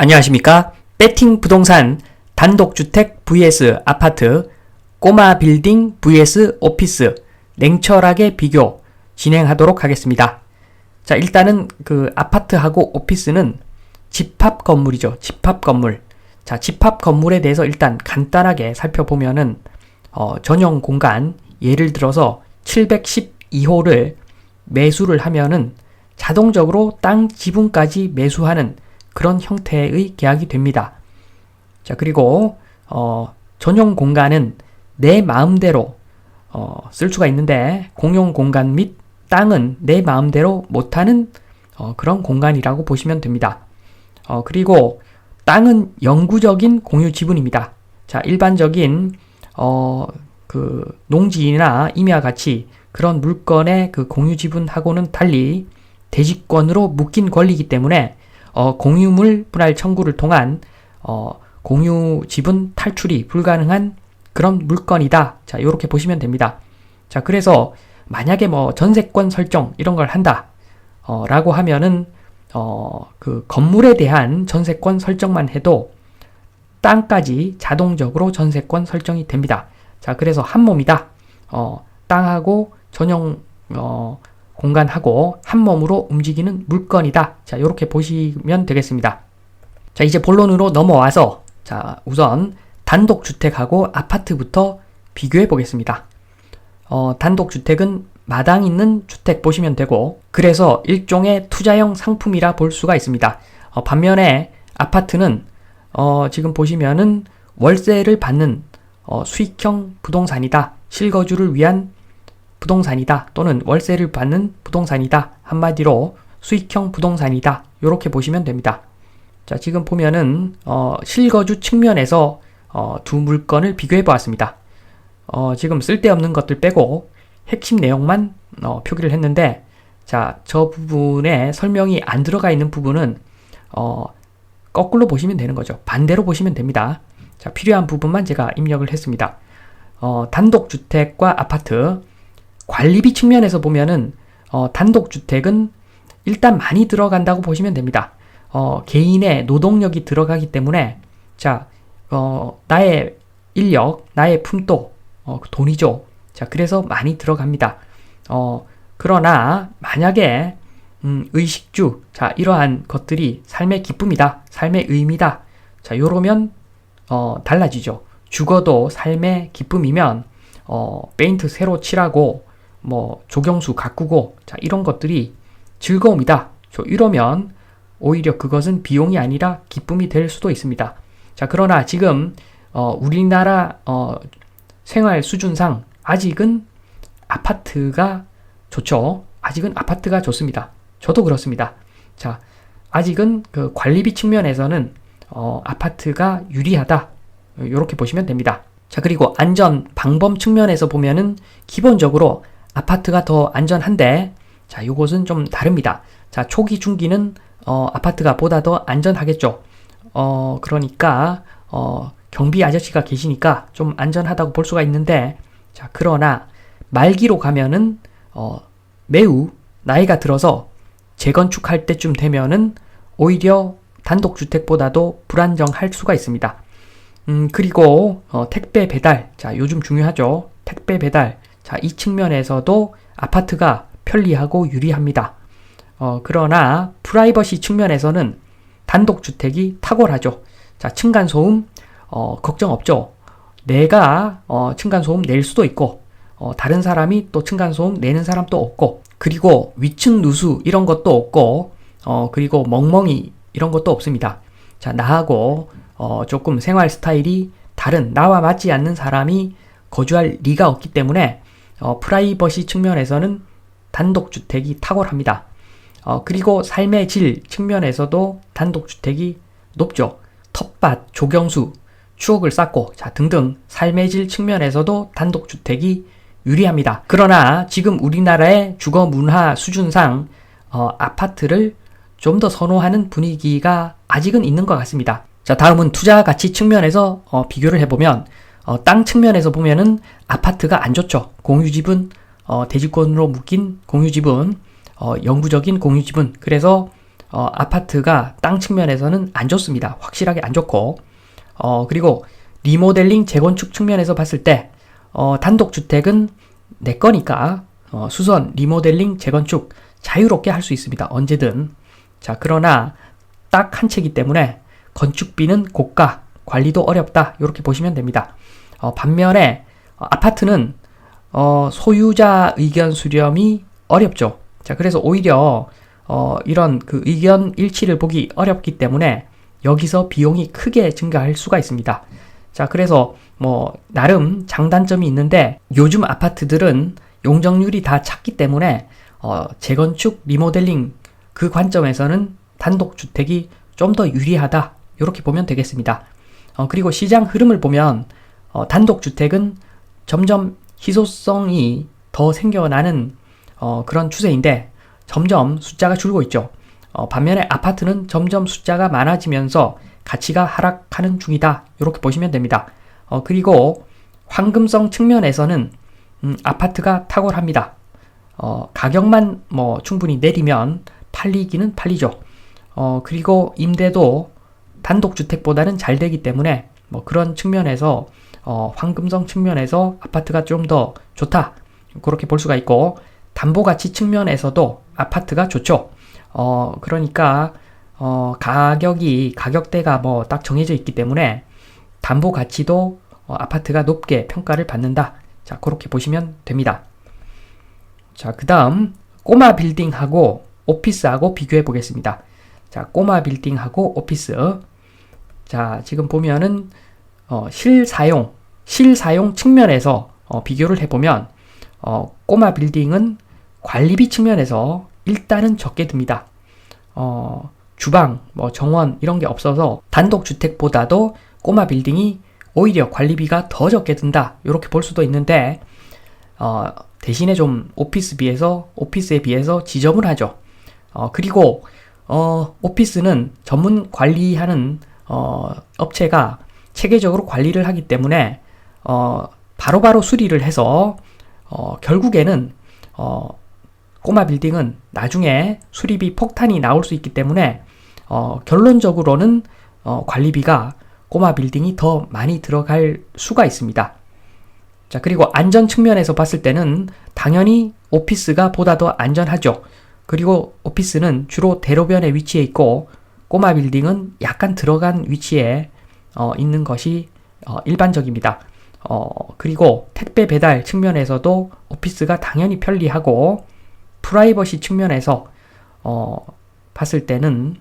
안녕하십니까? 배팅 부동산 단독주택 vs 아파트 꼬마 빌딩 vs 오피스 냉철하게 비교 진행하도록 하겠습니다. 자, 일단은 그 아파트하고 오피스는 집합 건물이죠. 집합 건물. 자, 집합 건물에 대해서 일단 간단하게 살펴보면은 전용 공간 예를 들어서 712호를 매수를 하면은 자동적으로 땅 지분까지 매수하는 그런 형태의 계약이 됩니다. 자, 그리고 전용 공간은 내 마음대로 쓸 수가 있는데 공용 공간 및 땅은 내 마음대로 못하는 그런 공간이라고 보시면 됩니다. 그리고 땅은 영구적인 공유 지분입니다. 자, 일반적인 그 농지나 임야와 같이 그런 물건의 그 공유 지분하고는 달리 대지권으로 묶인 권리이기 때문에 공유물 분할 청구를 통한 공유 지분 탈출이 불가능한 그런 물건이다. 자, 이렇게 보시면 됩니다. 자, 그래서 만약에 뭐 전세권 설정 이런 걸 한다 라고 하면은 그 건물에 대한 전세권 설정만 해도 땅까지 자동적으로 전세권 설정이 됩니다. 자, 그래서 한 몸이다. 땅하고 전용 공간하고 한 몸으로 움직이는 물건이다. 자, 이렇게 보시면 되겠습니다. 자, 이제 본론으로 넘어와서 자, 우선 단독주택하고 아파트부터 비교해 보겠습니다. 단독주택은 마당 있는 주택 보시면 되고, 그래서 일종의 투자형 상품이라 볼 수가 있습니다. 반면에 아파트는 지금 보시면은 월세를 받는 수익형 부동산이다. 실거주를 위한 부동산이다. 또는 월세를 받는 부동산이다. 한마디로 수익형 부동산이다. 이렇게 보시면 됩니다. 자, 지금 보면은 실거주 측면에서 두 물건을 비교해 보았습니다. 지금 쓸데없는 것들 빼고 핵심 내용만 표기를 했는데, 자, 저 부분에 설명이 안 들어가 있는 부분은 거꾸로 보시면 되는 거죠. 반대로 보시면 됩니다. 자, 필요한 부분만 제가 입력을 했습니다. 단독주택과 아파트 관리비 측면에서 보면은 단독주택은 일단 많이 들어간다고 보시면 됩니다. 개인의 노동력이 들어가기 때문에 자, 나의 인력, 나의 품도 돈이죠. 자, 그래서 많이 들어갑니다. 그러나 만약에 의식주, 자, 이러한 것들이 삶의 기쁨이다, 삶의 의미다. 자, 요러면 달라지죠. 주거도 삶의 기쁨이면 페인트 새로 칠하고 뭐 조경수 가꾸고, 자, 이런 것들이 즐거움이다. 이러면 오히려 그것은 비용이 아니라 기쁨이 될 수도 있습니다. 자, 그러나 지금 우리나라 생활 수준상 아직은 아파트가 좋죠. 아직은 아파트가 좋습니다. 저도 그렇습니다. 자, 아직은 그 관리비 측면에서는 아파트가 유리하다. 이렇게 보시면 됩니다. 자, 그리고 안전 방범 측면에서 보면은 기본적으로 아파트가 더 안전한데, 자, 요것은 좀 다릅니다. 자, 초기 중기는 아파트가 보다 더 안전하겠죠. 그러니까 경비 아저씨가 계시니까 좀 안전하다고 볼 수가 있는데, 자, 그러나 말기로 가면은 매우 나이가 들어서 재건축할 때쯤 되면은 오히려 단독주택보다도 불안정할 수가 있습니다. 그리고 택배 배달, 자, 요즘 중요하죠. 택배 배달, 자, 이 측면에서도 아파트가 편리하고 유리합니다. 그러나 프라이버시 측면에서는 단독주택이 탁월하죠. 자, 층간소음 걱정 없죠. 내가 층간소음 낼 수도 있고, 다른 사람이 또 층간소음 내는 사람도 없고, 그리고 위층 누수 이런 것도 없고, 그리고 멍멍이 이런 것도 없습니다. 자, 나하고 조금 생활 스타일이 다른, 나와 맞지 않는 사람이 거주할 리가 없기 때문에 프라이버시 측면에서는 단독주택이 탁월합니다. 그리고 삶의 질 측면에서도 단독주택이 높죠. 텃밭, 조경수, 추억을 쌓고, 자, 등등 삶의 질 측면에서도 단독주택이 유리합니다. 그러나 지금 우리나라의 주거 문화 수준상 아파트를 좀 더 선호하는 분위기가 아직은 있는 것 같습니다. 자, 다음은 투자 가치 측면에서 비교를 해보면 땅 측면에서 보면은 아파트가 안 좋죠. 공유지분, 대지권으로 묶인 공유지분, 영구적인 공유지분. 그래서 아파트가 땅 측면에서는 안 좋습니다. 확실하게 안 좋고, 그리고 리모델링 재건축 측면에서 봤을 때, 단독주택은 내 거니까, 수선, 리모델링, 재건축 자유롭게 할 수 있습니다. 언제든. 자, 그러나 딱 한 채이기 때문에 건축비는 고가, 관리도 어렵다. 이렇게 보시면 됩니다. 반면에 아파트는 소유자 의견 수렴이 어렵죠. 자, 그래서 오히려 이런 그 의견 일치를 보기 어렵기 때문에 여기서 비용이 크게 증가할 수가 있습니다. 자, 그래서 나름 장단점이 있는데 요즘 아파트들은 용적률이 다 찼기 때문에 재건축, 리모델링 그 관점에서는 단독주택이 좀 더 유리하다. 이렇게 보면 되겠습니다. 그리고 시장 흐름을 보면 단독주택은 점점 희소성이 더 생겨나는 그런 추세인데 점점 숫자가 줄고 있죠. 반면에 아파트는 점점 숫자가 많아지면서 가치가 하락하는 중이다. 이렇게 보시면 됩니다. 그리고 황금성 측면에서는 아파트가 탁월합니다. 가격만 충분히 내리면 팔리기는 팔리죠. 그리고 임대도 단독주택보다는 잘 되기 때문에 그런 측면에서 황금성 측면에서 아파트가 좀 더 좋다. 그렇게 볼 수가 있고 담보가치 측면에서도 아파트가 좋죠. 그러니까 가격대가 딱 정해져 있기 때문에 담보가치도 아파트가 높게 평가를 받는다. 자, 그렇게 보시면 됩니다. 자, 그 다음 꼬마 빌딩하고 오피스하고 비교해 보겠습니다. 자, 꼬마 빌딩하고 오피스. 자, 지금 보면은 실사용 측면에서 비교를 해보면 꼬마 빌딩은 관리비 측면에서 일단은 적게 듭니다. 주방, 정원 이런 게 없어서 단독주택보다도 꼬마 빌딩이 오히려 관리비가 더 적게 든다. 이렇게 볼 수도 있는데 대신에 좀 오피스에 비해서 지저분을 하죠. 그리고 오피스는 전문 관리하는 업체가 체계적으로 관리를 하기 때문에 바로바로 수리를 해서 결국에는 꼬마 빌딩은 나중에 수리비 폭탄이 나올 수 있기 때문에 결론적으로는 관리비가 꼬마 빌딩이 더 많이 들어갈 수가 있습니다. 자, 그리고 안전 측면에서 봤을 때는 당연히 오피스가 보다 더 안전하죠. 그리고 오피스는 주로 대로변에 위치해 있고 꼬마 빌딩은 약간 들어간 위치에 있는 것이 일반적입니다. 그리고 택배 배달 측면에서도 오피스가 당연히 편리하고 프라이버시 측면에서 봤을 때는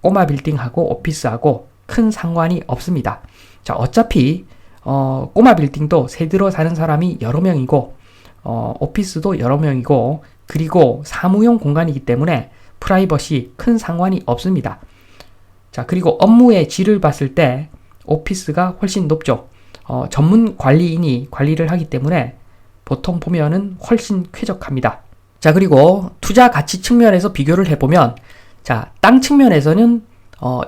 꼬마 빌딩하고 오피스하고 큰 상관이 없습니다. 자, 어차피 꼬마 빌딩도 새들어 사는 사람이 여러 명이고 오피스도 여러 명이고 그리고 사무용 공간이기 때문에 프라이버시 큰 상관이 없습니다. 자, 그리고 업무의 질을 봤을 때 오피스가 훨씬 높죠. 전문 관리인이 관리를 하기 때문에 보통 보면은 훨씬 쾌적합니다. 자, 그리고 투자 가치 측면에서 비교를 해보면 자, 땅 측면에서는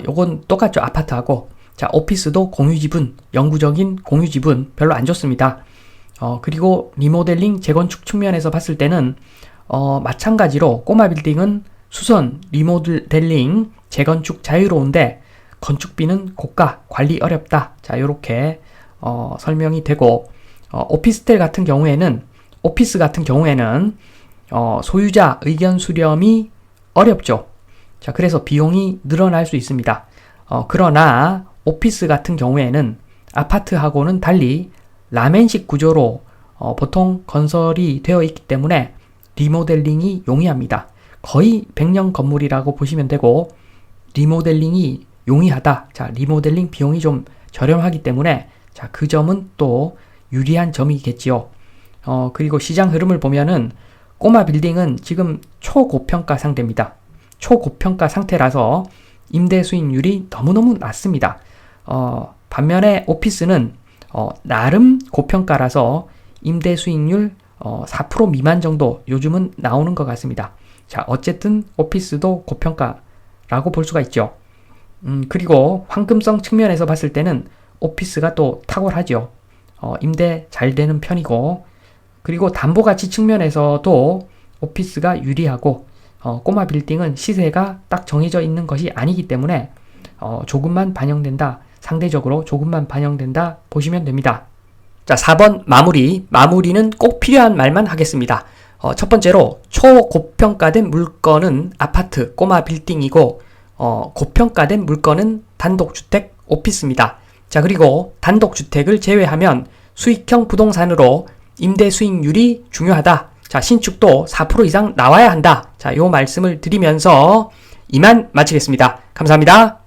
요건 똑같죠. 아파트하고. 자, 오피스도 공유지분, 영구적인 공유지분 별로 안 좋습니다. 그리고 리모델링, 재건축 측면에서 봤을 때는 마찬가지로 꼬마 빌딩은 수선, 리모델링, 재건축 자유로운데 건축비는 고가, 관리 어렵다. 자, 요렇게 설명이 되고 오피스 같은 경우에는 소유자 의견 수렴이 어렵죠. 자, 그래서 비용이 늘어날 수 있습니다. 그러나 오피스 같은 경우에는 아파트하고는 달리 라멘식 구조로 보통 건설이 되어 있기 때문에 리모델링이 용이합니다. 거의 100년 건물이라고 보시면 되고 리모델링이 용이하다. 자, 리모델링 비용이 좀 저렴하기 때문에 자, 그 점은 또 유리한 점이겠지요. 그리고 시장 흐름을 보면은 꼬마 빌딩은 지금 초고평가 상태입니다. 초고평가 상태라서 임대 수익률이 너무너무 낮습니다. 반면에 오피스는 나름 고평가라서 임대 수익률 4% 미만 정도 요즘은 나오는 것 같습니다. 자, 어쨌든 오피스도 고평가라고 볼 수가 있죠. 그리고 황금성 측면에서 봤을 때는 오피스가 또 탁월하죠. 임대 잘 되는 편이고 그리고 담보가치 측면에서도 오피스가 유리하고 꼬마 빌딩은 시세가 딱 정해져 있는 것이 아니기 때문에 조금만 반영된다. 상대적으로 조금만 반영된다 보시면 됩니다. 자, 4번 마무리. 마무리는 꼭 필요한 말만 하겠습니다. 첫 번째로 초고평가된 물건은 아파트, 꼬마 빌딩이고 고평가된 물건은 단독주택, 오피스입니다. 자, 그리고 단독주택을 제외하면 수익형 부동산으로 임대 수익률이 중요하다. 자, 신축도 4% 이상 나와야 한다. 자, 요 말씀을 드리면서 이만 마치겠습니다. 감사합니다.